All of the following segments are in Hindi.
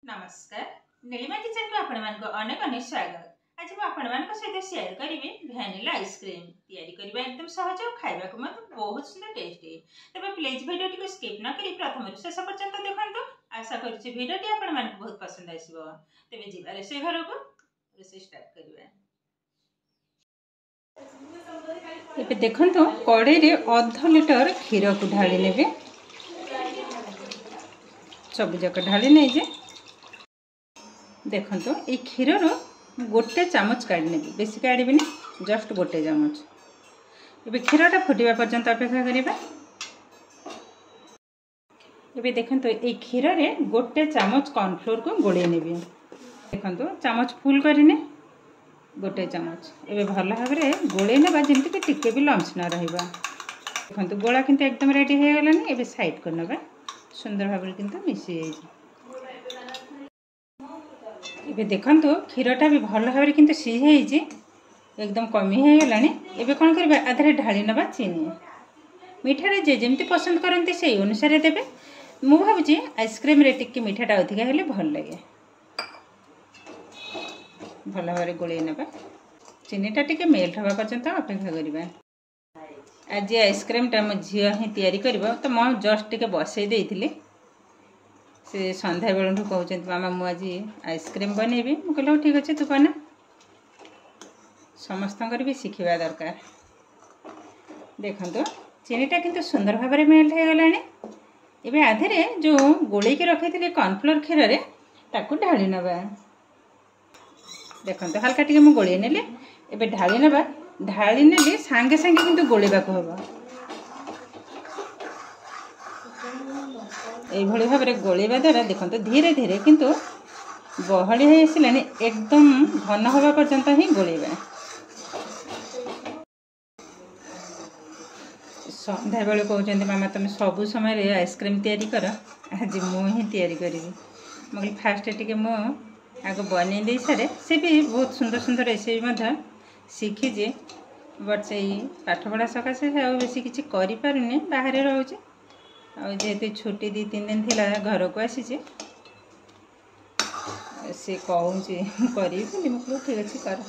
नमस्कार नीलिमा किचन को आपण मान अनेक अनेक स्वागत। आज मु आपण मान सहित शेयर करी वैनिला आइसक्रीम तैयारी करबा एकदम सहज और खाइबा को मत बहुत सुंदर टेस्टी। तबे प्लीज वीडियो को स्किप न करी प्रथम शेष पर्यंत देखंतु। आशा करछि वीडियो टी आपण मान बहुत पसंद आसीबो। तबे जीवा रेसे घर को रेसे स्टार्ट करबा। एबे देखंतु कड़े रे आधा लीटर क्षीर को ढाली नेबे। सब जक ढाली नै जे देखो ये क्षीर गोटे चामच काढ़ी नेबी, बेसी काढ़ी जस्ट गोटे चामच। ये क्षीरटा फुटा पर्यंत अपेक्षा करवा। ये देखो ये क्षीर रे गोटे चामच कॉर्नफ्लोर को गोले नेबी। देखो चामच फुल करने गोटे चामच ये भल भाव में गोले ना जमी टिके भी लम्स न रहा। देखो गोला किंतु एकदम रेडी हो गलानी। ये साइड कर नवा सुंदर भाव में किंतु मिसी जाइए। ये देखो क्षीरटा भी भल भाव में किंतु सीझे एकदम कमी हो गलानी। एबे कौन करबा आधरे ढाली नबा चीनी। मीठारे जे जेमती पसंद करते से अनुसार देबे। मु भाबुची आइसक्रीम रे टिके मीठाटा अधिका हेले भल लगे। भल भाव में गोले नबा चीनीटा टिके मेल्ट हवा पर्यंत अपेक्षा करबा। आज आइसक्रीमटा मो झियो ही तैयारी करबो तो मो जस्ट टिके बसई देइथिली। से संध्या बेलू कहते मामा मुझे आइसक्रीम बनैबी। मु कहल ठीक अच्छे तू बना। समस्त भी शिखा दरकार। देखो चीनीटा किंतु सुंदर भाव में मेल्ट हो गलानी। एबे आधे जो गोले की रखी थी कॉर्नफ्लोर क्षीर रे ताकू ढाली नबा। देखो हल्का टिके मु गोले नेले। एबे ढाली नबा। ढाली नेले सांगे सांगे किंतु गोलेबा को हबो। ये भाव में गोलेवा द्वारा देखो धीरे धीरे किंतु बहली हो आसलानी। एकदम घन हवा पर्यंत ही गोलेवा। संध्या बेले कहते मामा तुम सब समय आइसक्रीम तैयारी कर। आज मुझे तैयारी करी। मुझे फास्ट टिके मु आग बन दे सारे। से भी बहुत सुंदर सुंदर रेसिपी शिखी। बट से पाठपढ़ा सकाशे बेसी किसी करें बाहर रोचे। जेहेतु छुट्टी 2-3 दिन थिला घर को आसी से कहूँ करी ठीक अच्छे कर।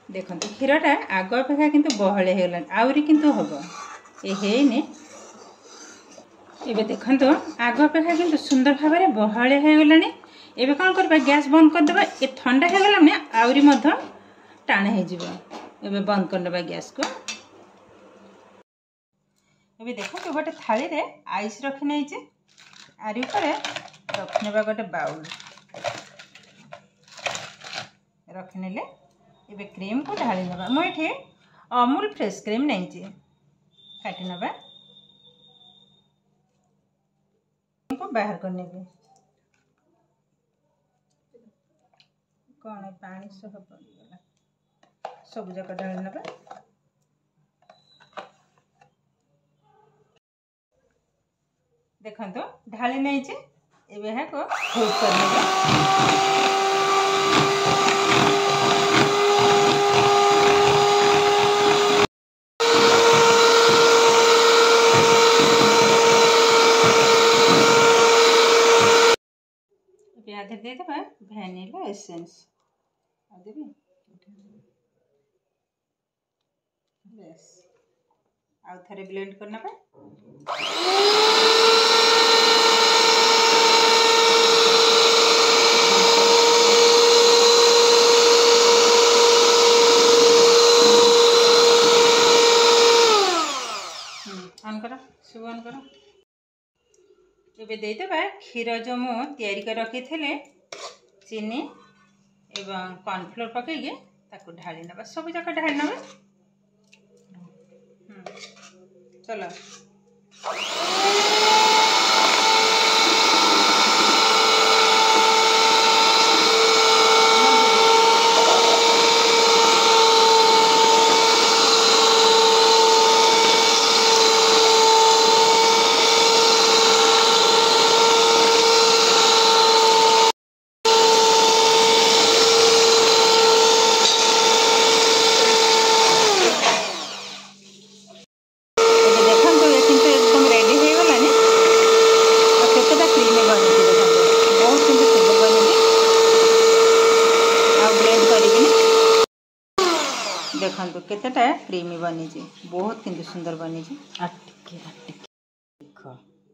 देखो क्षीरटा आग अपेक्षा किंतु बहले हो गला आउरी किंतु हम ये देखो आग अपेक्षा किंतु सुंदर भाव में बहले हो गलानी। एबे कौन करबा गैस बंद कर देबा। ये ठंडा हो गला ने आउरी मध्य टाणे हो जिवो। एबे बंद कर देबा गैस को। ये देखो गोटे थाली रे आइस रखी नहीं आरी ऊपर रखने गोटे बाउल रखने ये क्रीम को ढाली नवा। मुझे अमूल फ्रेश क्रीम नहीं काटी नवा को बाहर करने कौन पानी सब पड़गला सब जक ढाली नवा। देखो ढाली नहीं ये को हुक कर आधे दे देबा वैनिला एसेंस देबी। बस आउ थरे ब्लेंड करना पे। ऑन करो सब ऑन करो। ये देदेबा क्षीर जो मु तैयारी कर रखी थे चीनी एवं कॉर्नफ्लोर पकईके ताकू ढाली नबा। सब जाक ढाली नबा। चलो एकदम रेडी हो देखो केतेटा क्रीमी बनी बहुत किंतु सुंदर बनी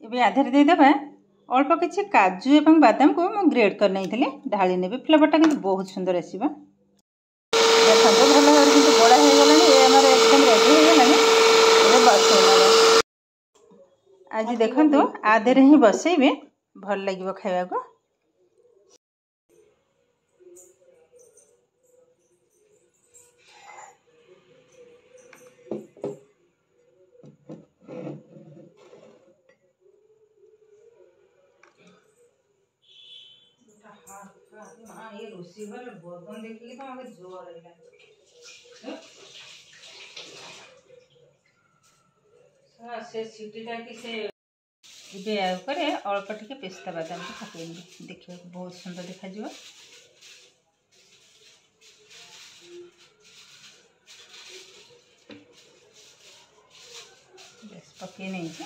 ये आधे देदेबा अल्प किसी काजू एवं बादाम को मैं ग्रेड कर नहीं ढाली ने फ्लेवरटा किंतु बहुत सुंदर आसो देखो भल भाव कि बड़ा हो गला एकदम रेडी हो गला बसैना आज देखो आधे ही बसैबे भल लगे खाया को ये रोसीवर बर्तन देखिए तो हमें जोर लगा से सीटीटा कि से इबे ऊपर अल्प टिके पेस्ता बादाम को पकेइबे देखिए बहुत सुंदर देखा जिवो बस पके नहीं छे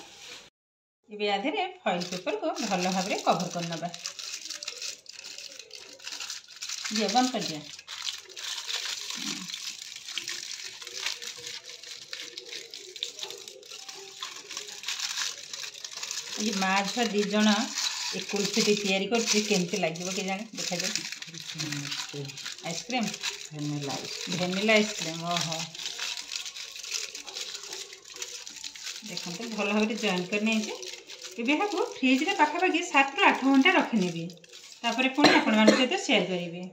इबे आधे फॉइल पेपर को भल भाव में कवर करनबा ये बंद कर दिया ये माँ छुआ दीज एक कुल्फी तैयारी करमती लगे कि जाने देखा जाए आइसक्रीम भेनिला आइसक्रीम ओहो देखते भल भाव जॉइन करनी को फ्रिज रे पाखापाखि 7 ରୁ 8 घंटा रखिनेबी तापर पुणी आपण मान सहित शेयर करेंगे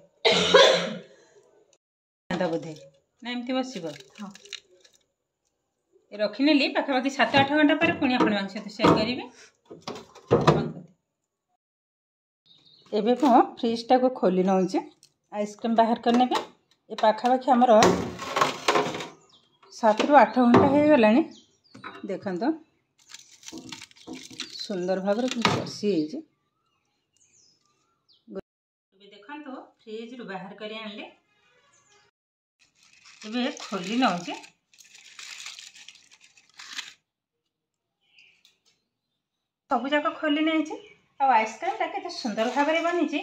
बोधे ना एमती बस हाँ रखिनेली पाखापाखि 7-8 घंटा पर पुणी आपण मान सहित शेयर करेंगे एबे को फ्रिजटा को खोली नौचे आइसक्रीम बाहर करने ये पाखापाखि आमर 7 ରୁ 8 घंटा हो गला देखो सुंदर भाव बसी देखो फ्रिज रु बाहर कर आनले ए खोली नौचे सब जाक खोली नहीं आइसक्रीमटा के सुंदर भाव में बनी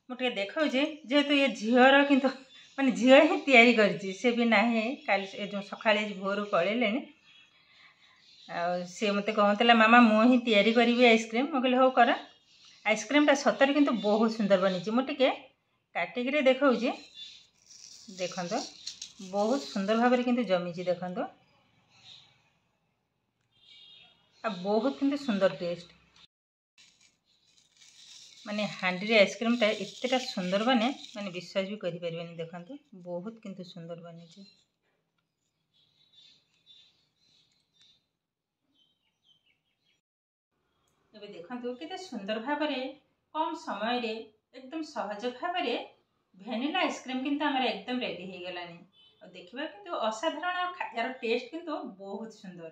मुझे देखा जेहेतु ये झीर किंतु माने झी ही तैयारी करची से भी ना काली जो सकाळे भोर पड़े सी मत कहला मामा मुझे तैयारी करी आइसक्रीम मुझे कहली हो कर आइसक्रीमटा सतरे किंतु बहुत सुंदर बनी मुझे काटिक देखा देखो बहुत सुंदर भाव में जमी देखो बहुत किंतु सुंदर टेस्ट माने हांडी रे आइसक्रीमटा इतटा सुंदर बने माने विश्वास भी करि परिबेनी देखो बहुत किंतु सुंदर बनी एबे देखो केते सुंदर भाव में कम समय रे एकदम सहज भाव में भेनिला आइसक्रीम किंतु हमारे एकदम रेडी हो गलानी और देखिबा किंतु असाधारण यार टेस्ट किंतु बहुत सुंदर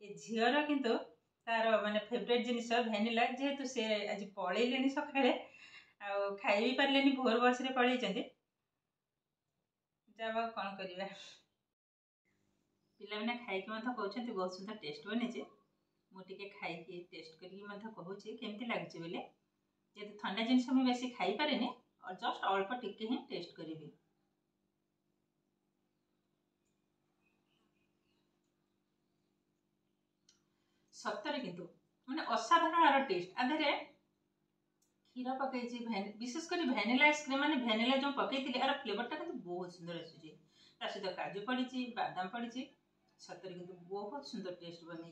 ये झीर किंतु तार माने फेवरेट जिनिस भेनिला जेहेतु से आज पलैले सकाळे खाई भी पारे भोर बस रे पलैं जब कौन करवा पिला खाई कहते बहुत सुंदर टेस्ट बनी मुझे खाई टेस्ट करके कहूँ केमती लगे बोले जेहेतु ठंडा जिनस मुझे बेसी खाई पारे और जस्ट अल्प टिके ही टेस्ट करी सतरे किंतु माने असाधारण टेस्ट आधे क्षीर पकई विशेषकर भेनिला आइसक्रीम माने भेनिला जो पकई यार फ्लेवरटा किंतु बहुत सुंदर आसूची सहित काजू पड़ी बादाम पड़ी सतरे किंतु बहुत सुंदर टेस्ट बनी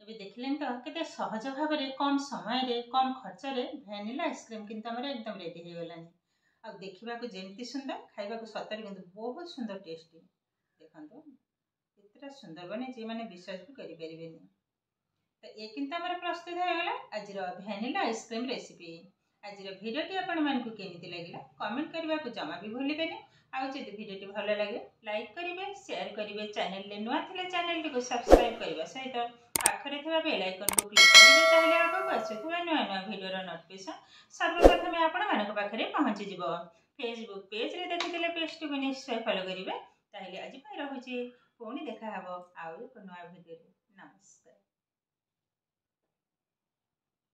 देखिले तो केते सहज भाव में कम समय रे कम खर्च रे भेनिला आइसक्रीम किंतु हमर एकदम रेडी हो गलानी आ देखिबा को जेमती सुंदर खाइबा को सतरे किंतु बहुत सुंदर टेस्टी देखंतो इतना सुंदर बने माने विश्वास भी करि परिबेनी तो ये किंतु हमर प्रस्तुत हो गला आज भेनिला आइसक्रीम रेसिपी आज भिडियोटी आपण मानकु केमिति लागिला कमेंट करबा को जमा भी भूलिबेनी आ जदि भिडियोटी भल लगे लाइक करिवे शेयर करिवे चैनल ले नुआ थिले चैनल को सब्सक्राइब करबा सहित पाखरे थिबा बेल आइकन को क्लिक करिवे ताहले आगो आसुथिबा नुआ नुआ भिडियोर नोटिफिकेशन सर्वप्रथम आपण मानक पाखरे पहुंची जिवो फेसबुक पेज रे देखिथिले पेजटी को निश्चय फॉलो करिवे ताहले आज पई रहुची पुणी देखा हबो आउ एक नुआ भिडियो नमस्कार।